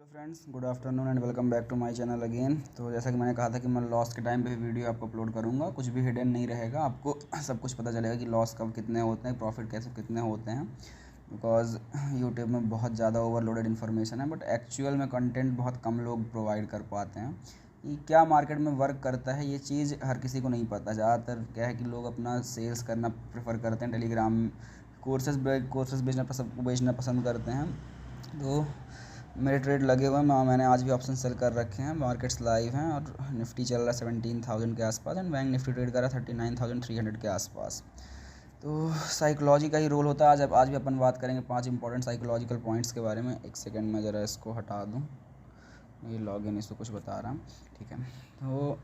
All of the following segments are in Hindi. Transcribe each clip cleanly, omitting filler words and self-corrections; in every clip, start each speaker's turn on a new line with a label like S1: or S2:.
S1: Hello friends, good afternoon and welcome back to my channel again. तो जैसा कि मैंने कहा था कि मैं लॉस के टाइम पे भी वीडियो आपको अपलोड करूंगा। कुछ भी हिडन नहीं रहेगा, आपको सब कुछ पता चलेगा कि लॉस कब कितने होते हैं, प्रॉफिट कैसे कितने होते हैं। बिकॉज यूट्यूब में बहुत ज़्यादा ओवरलोडेड इन्फॉर्मेशन है, बट एक्चुअल में कंटेंट बहुत कम लोग प्रोवाइड कर पाते हैं। कि क्या मार्केट में वर्क करता है ये चीज़ हर किसी को नहीं पता। ज़्यादातर क्या है कि लोग अपना सेल्स करना प्रेफर करते हैं, टेलीग्राम कोर्सेज बेचना पसंद करते हैं। तो मेरे ट्रेड लगे हुए हैं, मैंने आज भी ऑप्शन सेल कर रखे हैं। मार्केट्स लाइव हैं और निफ्टी चल रहा है 17,000 के आसपास एंड बैंक निफ्टी ट्रेड कर रहा है 39,300 के आसपास। तो साइकोलॉजी का ही रोल होता है। आज भी अपन बात करेंगे 5 इंपॉर्टेंट साइकोलॉजिकल पॉइंट्स के बारे में। एक सेकंड में ज़रा इसको हटा दूँ, ये लॉगिन इसको कुछ बता रहा हूँ, ठीक है। तो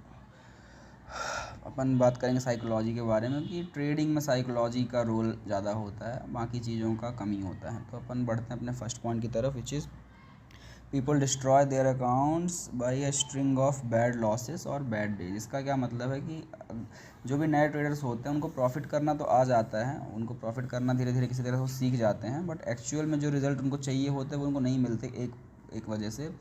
S1: अपन बात करेंगे साइकोलॉजी के बारे में कि ट्रेडिंग में साइकोलॉजी का रोल ज़्यादा होता है, बाकी चीज़ों का कम ही होता है। तो अपन बढ़ते हैं अपने फर्स्ट पॉइंट की तरफ, which is people destroy their accounts by a string of bad losses और बैड डेज। इसका क्या मतलब है कि जो भी नए ट्रेडर्स होते हैं उनको प्रॉफिट करना तो आ जाता है, उनको प्रॉफिट करना धीरे धीरे किसी तरह से वो सीख जाते हैं, बट एक्चुअल में जो रिज़ल्ट उनको चाहिए होते हैं वो उनको नहीं मिलते। एक वजह से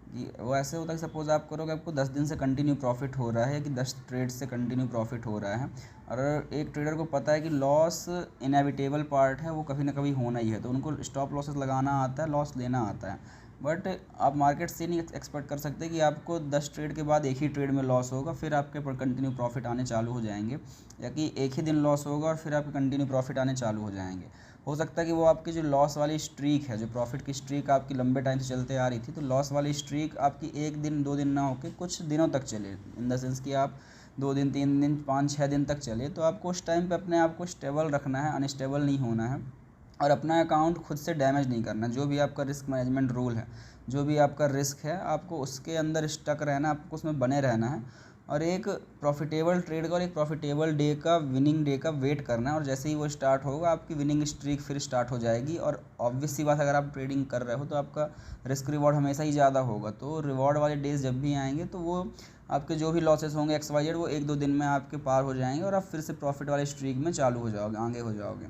S1: कि वो ऐसे होता है कि सपोज़ आप करोगे, आपको 10 दिन से कंटिन्यू प्रॉफिट हो रहा है कि 10 ट्रेड से कंटिन्यू प्रॉफिट हो रहा है, और एक ट्रेडर को पता है कि लॉस इनएविटेबल पार्ट है, वो कभी ना कभी होना ही है, तो उनको स्टॉप लॉसेस लगाना आता है, लॉस लेना आता है। बट आप मार्केट से नहीं एक्सपेक्ट कर सकते कि आपको 10 ट्रेड के बाद एक ही ट्रेड में लॉस होगा फिर आपके पर कंटिन्यू प्रॉफिट आने चालू हो जाएंगे, या कि एक ही दिन लॉस होगा और फिर आपके कंटिन्यू प्रॉफिट आने चालू हो जाएंगे। हो सकता है कि वो आपकी जो लॉस वाली स्ट्रीक है, जो प्रॉफिट की स्ट्रीक आपकी लंबे टाइम से चलते आ रही थी, तो लॉस वाली स्ट्रीक आपकी 1 दिन 2 दिन ना होकर कुछ दिनों तक चले, इन द सेंस कि आप 2 दिन 3 दिन 5-6 दिन तक चले। तो आपको उस टाइम पे अपने आप को स्टेबल रखना है, अनस्टेबल नहीं होना है, और अपना अकाउंट खुद से डैमेज नहीं करना। जो भी आपका रिस्क मैनेजमेंट रूल है, जो भी आपका रिस्क है, आपको उसके अंदर स्टक रहना, आपको उसमें बने रहना है, और एक प्रॉफिटेबल ट्रेड का और एक प्रॉफिटेबल डे का, विनिंग डे का वेट करना है। और जैसे ही वो स्टार्ट होगा आपकी विनिंग स्ट्रीक फिर स्टार्ट हो जाएगी। और ऑब्वियस सी बात, अगर आप ट्रेडिंग कर रहे हो तो आपका रिस्क रिवॉर्ड हमेशा ही ज़्यादा होगा। तो रिवॉर्ड वाले डेज जब भी आएंगे तो वो आपके जो भी लॉसेस होंगे XYZ वो 1-2 दिन में आपके पार हो जाएंगे और आप फिर से प्रॉफिट वाले स्ट्रीक में चालू हो जाओगे, आगे हो जाओगे।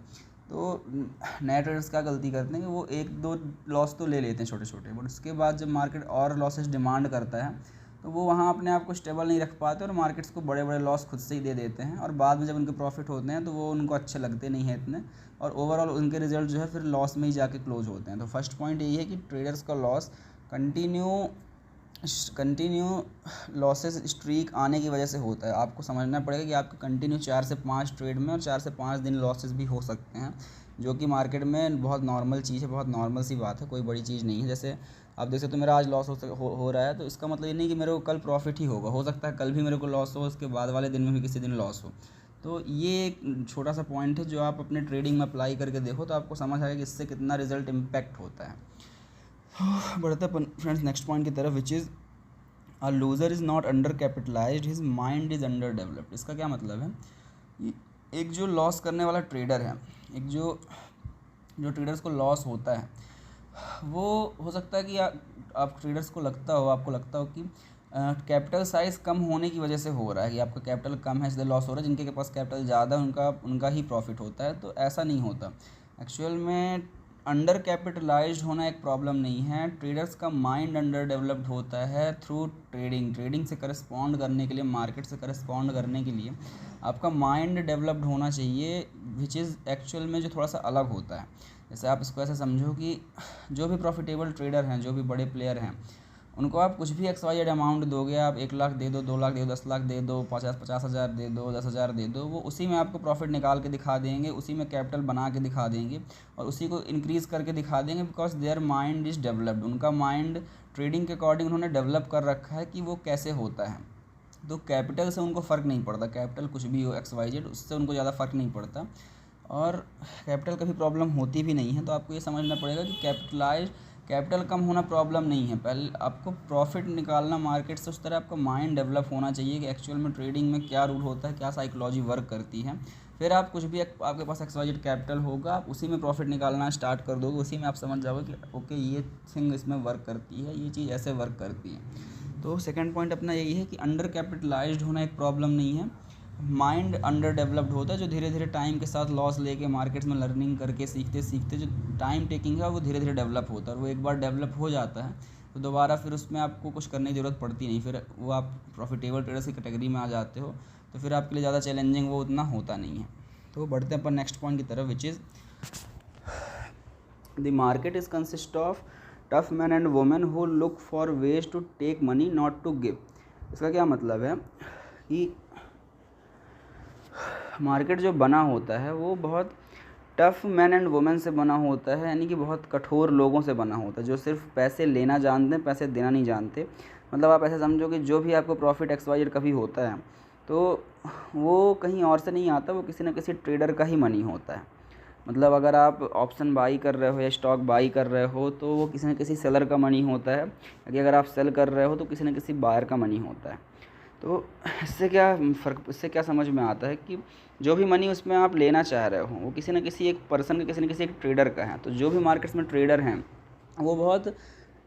S1: तो नए ट्रेडर्स क्या गलती करते हैं कि वो 1-2 लॉस तो ले लेते हैं छोटे छोटे, बट उसके बाद जब मार्केट और लॉसेस डिमांड करता है तो वो वहाँ अपने आप को स्टेबल नहीं रख पाते और मार्केट्स को बड़े बड़े लॉस खुद से ही दे देते हैं, और बाद में जब उनके प्रॉफिट होते हैं तो वो उनको अच्छे लगते नहीं हैं इतने, और ओवरऑल उनके रिजल्ट जो है फिर लॉस में ही जाके क्लोज होते हैं। तो फर्स्ट पॉइंट यही है कि ट्रेडर्स का लॉस कंटिन्यू लॉसेस स्ट्रीक आने की वजह से होता है। आपको समझना पड़ेगा कि आपके कंटिन्यू 4 से 5 ट्रेड में और 4 से 5 दिन लॉसेस भी हो सकते हैं, जो कि मार्केट में बहुत नॉर्मल चीज़ है, बहुत नॉर्मल सी बात है, कोई बड़ी चीज़ नहीं है। जैसे आप देख सकते हो मेरा आज लॉस हो रहा है, तो इसका मतलब ये नहीं कि मेरे को कल प्रॉफिट ही होगा, हो सकता है कल भी मेरे को लॉस हो, उसके बाद वाले दिन में भी किसी दिन लॉस हो। तो ये एक छोटा सा पॉइंट है जो आप अपने ट्रेडिंग में अप्लाई करके देखो तो आपको समझ आएगा कि इससे कितना रिजल्ट इम्पैक्ट होता है। बढ़ते हैं फ्रेंड्स नेक्स्ट पॉइंट की तरफ, which is a loser is not under capitalised, his mind is under developed. इसका क्या मतलब है? एक जो लॉस करने वाला ट्रेडर है, एक जो ट्रेडर्स को लॉस होता है, वो हो सकता है कि आप ट्रेडर्स को आपको लगता हो कि कैपिटल साइज़ कम होने की वजह से हो रहा है, कि आपका कैपिटल कम है इसलिए लॉस हो रहा है, जिनके पास कैपिटल ज़्यादा है उनका ही प्रॉफिट होता है। तो ऐसा नहीं होता। एक्चुअल में अंडर कैपिटलाइज्ड होना एक प्रॉब्लम नहीं है, ट्रेडर्स का माइंड अंडर डेवलप्ड होता है थ्रू ट्रेडिंग से करस्पॉन्ड करने के लिए, मार्केट से करस्पॉन्ड करने के लिए आपका माइंड डेवलप्ड होना चाहिए, विच इज़ एक्चुअल में जो थोड़ा सा अलग होता है। जैसे आप इसको ऐसे समझो कि जो भी प्रॉफिटेबल ट्रेडर हैं, जो भी बड़े प्लेयर हैं, उनको आप कुछ भी XYZ अमाउंट दोगे, आप 1 लाख दे दो, 2 लाख दे दो, 10 लाख दे दो, 50 हज़ार दे दो, 10,000 दे दो, वो उसी में आपको प्रॉफिट निकाल के दिखा देंगे, उसी में कैपिटल बना के दिखा देंगे और उसी को इंक्रीज़ करके दिखा देंगे, because their mind is developed. उनका माइंड ट्रेडिंग के अकॉर्डिंग उन्होंने डेवलप कर रखा है कि वो कैसे होता है। तो कैपिटल से उनको फ़र्क नहीं पड़ता, कैपिटल कुछ भी हो XYZ, उससे उनको ज़्यादा फ़र्क नहीं पड़ता, और कैपिटल कभी प्रॉब्लम होती भी नहीं है। तो आपको ये समझना पड़ेगा कि कैपिटल कम होना प्रॉब्लम नहीं है, पहले आपको प्रॉफिट निकालना मार्केट से, उस तरह आपका माइंड डेवलप होना चाहिए कि एक्चुअल में ट्रेडिंग में क्या रूल होता है, क्या साइकोलॉजी वर्क करती है। फिर आप कुछ भी आपके पास XYZ कैपिटल होगा, आप उसी में प्रॉफिट निकालना स्टार्ट कर दोगे, उसी में आप समझ जाओगे कि ओके ये थिंग इसमें वर्क करती है, ये चीज़ ऐसे वर्क करती है। तो सेकेंड पॉइंट अपना यही है कि अंडर कैपिटलाइज्ड होना एक प्रॉब्लम नहीं है, माइंड अंडर डेवलप्ड होता है, जो धीरे धीरे टाइम के साथ लॉस लेके मार्केट्स में लर्निंग करके सीखते सीखते जो टाइम टेकिंग है वो धीरे धीरे डेवलप होता है, और वो एक बार डेवलप हो जाता है तो दोबारा फिर उसमें आपको कुछ करने की ज़रूरत पड़ती नहीं, फिर वो आप प्रॉफिटेबल ट्रेडर्स की कैटेगरी में आ जाते हो, तो फिर आपके लिए ज़्यादा चैलेंजिंग वो उतना होता नहीं है। तो बढ़ते हैं अपन नेक्स्ट पॉइंट की तरफ, which is the market is consist of tough man and women who look for ways to take money not to give. इसका क्या मतलब है कि मार्केट जो बना होता है वो बहुत टफ मैन एंड वुमेन से बना होता है, यानी कि बहुत कठोर लोगों से बना होता है जो सिर्फ पैसे लेना जानते हैं, पैसे देना नहीं जानते। मतलब आप ऐसे समझो कि जो भी आपको प्रॉफिट XYZ कभी होता है तो वो कहीं और से नहीं आता, वो किसी न किसी ट्रेडर का ही मनी होता है। मतलब अगर आप ऑप्शन बाई कर रहे हो या स्टॉक बाई कर रहे हो तो वो किसी न किसी सेलर का मनी होता है, कि अगर आप सेल कर रहे हो तो किसी न किसी बायर का मनी होता है। तो इससे क्या समझ में आता है कि जो भी मनी उसमें आप लेना चाह रहे हो वो किसी न किसी एक पर्सन का, किसी न किसी एक ट्रेडर का है। तो जो भी मार्केट्स में ट्रेडर हैं वो बहुत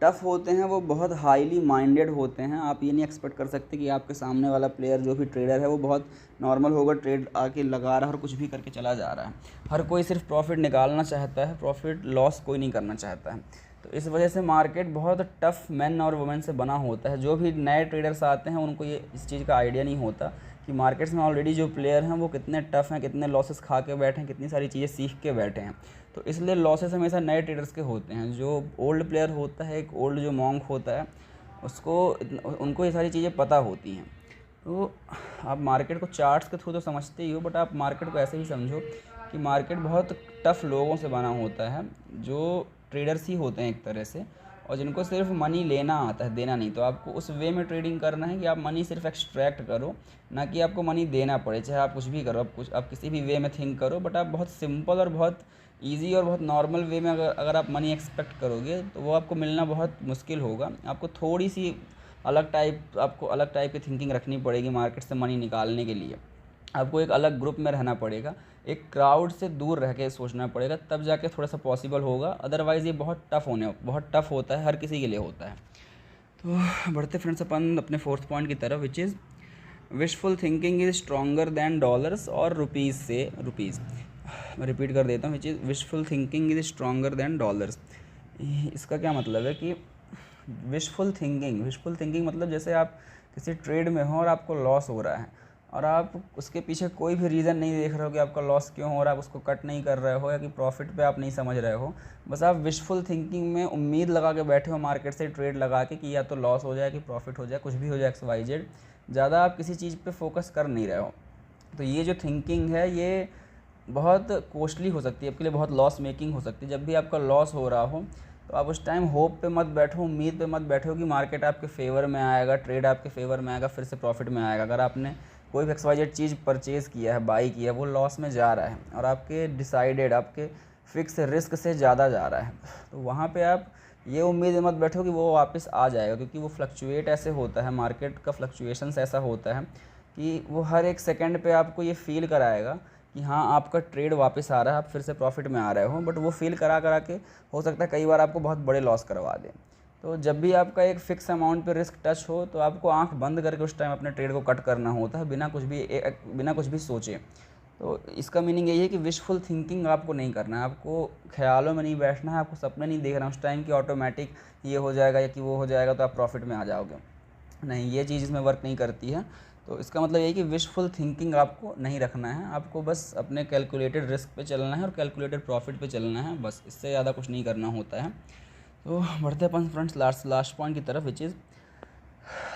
S1: टफ़ होते हैं, वो बहुत हाईली माइंडेड होते हैं। आप ये नहीं एक्सपेक्ट कर सकते कि आपके सामने वाला प्लेयर जो भी ट्रेडर है वो बहुत नॉर्मल होगा, ट्रेड आके लगा रहा है और कुछ भी करके चला जा रहा है। हर कोई सिर्फ प्रॉफिट निकालना चाहता है, प्रॉफिट लॉस कोई नहीं करना चाहता है। तो इस वजह से मार्केट बहुत टफ़ मैन और वुमेन से बना होता है। जो भी नए ट्रेडर्स आते हैं उनको ये इस चीज़ का आइडिया नहीं होता कि मार्केट्स में ऑलरेडी जो प्लेयर हैं वो कितने टफ़ हैं, कितने लॉसेस खा के बैठे हैं, कितनी सारी चीज़ें सीख के बैठे हैं। तो इसलिए लॉसेस हमेशा नए ट्रेडर्स के होते हैं। जो ओल्ड प्लेयर होता है, एक ओल्ड जो मॉन्क होता है, उनको ये सारी चीज़ें पता होती हैं। तो आप मार्केट को चार्ट्स के थ्रू तो समझते ही हो, बट आप मार्केट को ऐसे ही समझो कि मार्केट बहुत टफ़ लोगों से बना होता है जो ट्रेडर्स ही होते हैं एक तरह से, और जिनको सिर्फ मनी लेना आता है, देना नहीं। तो आपको उस वे में ट्रेडिंग करना है कि आप मनी सिर्फ एक्सट्रैक्ट करो, ना कि आपको मनी देना पड़े। चाहे आप कुछ भी करो, आप किसी भी वे में थिंक करो, बट आप बहुत सिंपल और बहुत ईजी और बहुत नॉर्मल वे में अगर आप मनी एक्सपेक्ट करोगे तो वो आपको मिलना बहुत मुश्किल होगा। आपको थोड़ी सी अलग टाइप की थिंकिंग रखनी पड़ेगी मार्केट से मनी निकालने के लिए। आपको एक अलग ग्रुप में रहना पड़ेगा, एक क्राउड से दूर रह के सोचना पड़ेगा, तब जाके थोड़ा सा पॉसिबल होगा। अदरवाइज़ ये बहुत टफ़ होता है, हर किसी के लिए होता है। तो बढ़ते फ्रेंड्स अपन अपने फोर्थ पॉइंट की तरफ, which is wishful thinking is stronger than dollars और रुपीज़ से रुपीज़। मैं रिपीट कर देता हूँ, which is wishful thinking is stronger than dollars. इसका क्या मतलब है कि विशफुल थिंकिंग मतलब जैसे आप किसी ट्रेड में हो और आपको लॉस हो रहा है और आप उसके पीछे कोई भी रीज़न नहीं देख रहे हो कि आपका लॉस क्यों हो रहा है, आप उसको कट नहीं कर रहे हो या कि प्रॉफिट पे आप नहीं समझ रहे हो। बस आप विशफुल थिंकिंग में उम्मीद लगा के बैठे हो मार्केट से ट्रेड लगा के कि या तो लॉस हो जाए कि प्रॉफिट हो जाए, कुछ भी हो जाए XYZ। ज़्यादा आप किसी चीज़ पे फोकस कर नहीं रहे हो। तो ये जो थिंकिंग है ये बहुत कॉस्टली हो सकती है आपके लिए, बहुत लॉस मेकिंग हो सकती है। जब भी आपका लॉस हो रहा हो तो आप उस टाइम होप पे मत बैठो, उम्मीद पे मत बैठो कि मार्केट आपके फेवर में आएगा, ट्रेड आपके फेवर में आएगा, फिर से प्रॉफिट में आएगा। अगर आपने कोई भी XYZ चीज़ परचेज़ किया है, बाई किया है, वो लॉस में जा रहा है और आपके फिक्स रिस्क से ज़्यादा जा रहा है, तो वहाँ पे आप ये उम्मीद मत बैठो कि वो वापस आ जाएगा, क्योंकि वो फ्लक्चुएट ऐसे होता है, मार्केट का फ्लक्चुएशंस ऐसा होता है कि वो हर एक सेकंड पे आपको ये फील कराएगा कि हाँ आपका ट्रेड वापस आ रहा है, आप फिर से प्रॉफिट में आ रहे हो। बट वो फील करा के हो सकता है कई बार आपको बहुत बड़े लॉस करवा दे। तो जब भी आपका एक फ़िक्स अमाउंट पे रिस्क टच हो तो आपको आंख बंद करके उस टाइम अपने ट्रेड को कट करना होता है, बिना कुछ भी सोचे। तो इसका मीनिंग यही है कि विशफुल थिंकिंग आपको नहीं करना है, आपको ख्यालों में नहीं बैठना है, आपको सपने नहीं देखना उस टाइम कि ऑटोमेटिक ये हो जाएगा या कि वो हो जाएगा तो आप प्रॉफिट में आ जाओगे। नहीं, ये चीज़ इसमें वर्क नहीं करती है। तो इसका मतलब यही कि विशफुल थिंकिंग आपको नहीं रखना है, आपको बस अपने कैलकुलेटेड रिस्क पे चलना है और कैलकुलेटेड प्रॉफिट पे चलना है, बस इससे ज़्यादा कुछ नहीं करना होता है। तो बढ़ते अपन फ्रेंड्स लास्ट पॉइंट की तरफ, which is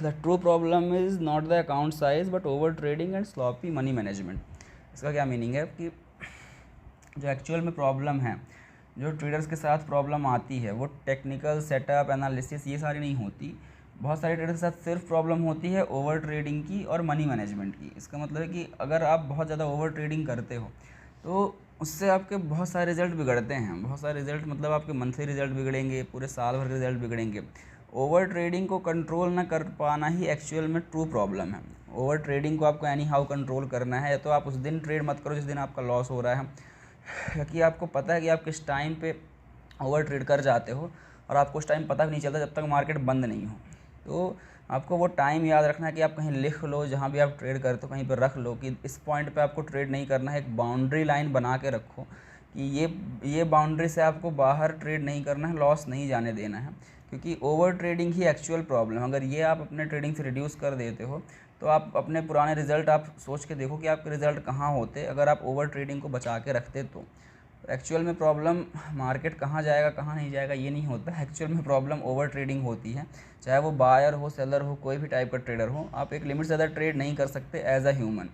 S1: the true problem is not the account size but over trading and sloppy money management. इसका क्या मीनिंग है कि जो एक्चुअल में प्रॉब्लम है, जो ट्रेडर्स के साथ प्रॉब्लम आती है, वो टेक्निकल सेटअप एनालिसिस ये सारी नहीं होती। बहुत सारे ट्रेडर्स के साथ सिर्फ प्रॉब्लम होती है ओवर ट्रेडिंग की और मनी मैनेजमेंट की। इसका मतलब है कि अगर आप बहुत ज़्यादा ओवर ट्रेडिंग करते हो तो उससे आपके बहुत सारे रिज़ल्ट बिगड़ते हैं। बहुत सारे रिज़ल्ट मतलब आपके मंथली रिज़ल्ट बिगड़ेंगे, पूरे साल भर के रिज़ल्ट बिगड़ेंगे। ओवर ट्रेडिंग को कंट्रोल ना कर पाना ही एक्चुअल में ट्रू प्रॉब्लम है। ओवर ट्रेडिंग को आपको एनी हाउ कंट्रोल करना है, या तो आप उस दिन ट्रेड मत करो जिस दिन आपका लॉस हो रहा है, या कि आपको पता है कि आप किस टाइम पे ओवर ट्रेड कर जाते हो और आपको उस टाइम पता भी नहीं चलता जब तक मार्केट बंद नहीं हो। तो आपको वो टाइम याद रखना है कि आप कहीं लिख लो, जहाँ भी आप ट्रेड करते हो कहीं पर रख लो कि इस पॉइंट पे आपको ट्रेड नहीं करना है। एक बाउंड्री लाइन बना के रखो कि ये बाउंड्री से आपको बाहर ट्रेड नहीं करना है, लॉस नहीं जाने देना है, क्योंकि ओवर ट्रेडिंग ही एक्चुअल प्रॉब्लम। अगर ये आप अपने ट्रेडिंग से रिड्यूस कर देते हो तो आप अपने पुराने रिज़ल्ट आप सोच के देखो कि आपके रिज़ल्ट कहाँ होते अगर आप ओवर ट्रेडिंग को बचा के रखते। तो एक्चुअल में प्रॉब्लम मार्केट कहाँ जाएगा कहाँ नहीं जाएगा ये नहीं होता, एक्चुअल में प्रॉब्लम ओवर ट्रेडिंग होती है। चाहे वो बायर हो, सेलर हो, कोई भी टाइप का ट्रेडर हो, आप एक लिमिट से ज़्यादा ट्रेड नहीं कर सकते एज अ ह्यूमन।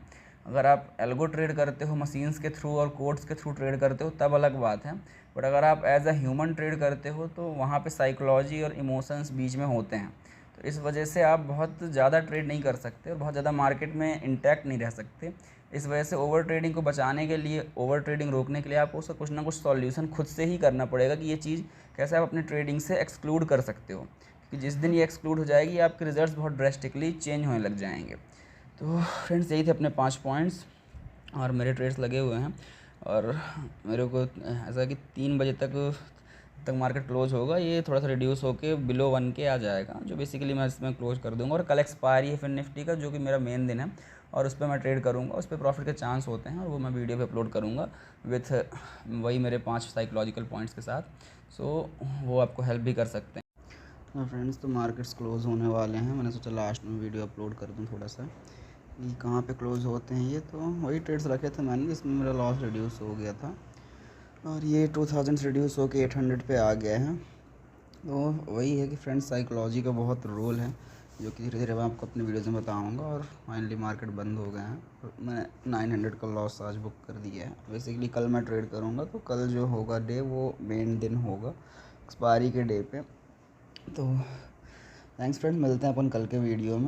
S1: अगर आप एल्गो ट्रेड करते हो, मशीन्स के थ्रू और कोड्स के थ्रू ट्रेड करते हो, तब अलग बात है। बट अगर आप एज अ ह्यूमन ट्रेड करते हो तो वहाँ पे साइकोलॉजी और इमोशंस बीच में होते हैं। तो इस वजह से आप बहुत ज़्यादा ट्रेड नहीं कर सकते और बहुत ज़्यादा मार्केट में इंटैक्ट नहीं रह सकते। इस वजह से ओवर ट्रेडिंग को बचाने के लिए, ओवर ट्रेडिंग रोकने के लिए आपको उसका कुछ ना कुछ सॉल्यूशन खुद से ही करना पड़ेगा कि ये चीज़ कैसे आप अपनी ट्रेडिंग से एक्सक्लूड कर सकते हो। क्योंकि जिस दिन ये एक्सक्लूड हो जाएगी आपके रिजल्ट्स बहुत ड्रेस्टिकली चेंज होने लग जाएंगे। तो फ्रेंड्स यही थे अपने 5 पॉइंट्स और मेरे ट्रेड्स लगे हुए हैं और मेरे को ऐसा कि 3 बजे तक मार्केट क्लोज होगा, ये थोड़ा सा रिड्यूस होके बिलो 1 के आ जाएगा, जो बेसिकली मैं इसमें क्लोज कर दूंगा। और कल एक्सपायरी है फिर निफ्टी का, जो कि मेरा मेन दिन है और उस पर मैं ट्रेड करूंगा, उस पर प्रॉफिट के चांस होते हैं और वो मैं वीडियो पे अपलोड करूंगा विथ वही मेरे 5 साइकोलॉजिकल पॉइंट्स के साथ। सो वो आपको हेल्प भी कर सकते हैं। फ्रेंड्स तो मार्केट्स क्लोज होने वाले हैं, मैंने सोचा लास्ट में वीडियो अपलोड कर दूँ थोड़ा सा कि कहाँ पे क्लोज होते हैं। ये तो वही ट्रेड्स रखे थे मैंने जिसमें मेरा लॉस रिड्यूस हो गया था और ये 2000 रिड्यूस होके 800 पे आ गया है। तो वही है कि फ्रेंड्स साइकोलॉजी का बहुत रोल है, जो कि धीरे धीरे मैं आपको अपने वीडियोज़ में बताऊंगा। और फाइनली मार्केट बंद हो गए हैं और मैं 900 का लॉस आज बुक कर दिया है। बेसिकली कल मैं ट्रेड करूँगा, तो कल जो होगा डे वो मेन दिन होगा एक्सपायरी के डे पे। तो थैंक्स फ्रेंड्स, मिलते हैं अपन कल के वीडियो में।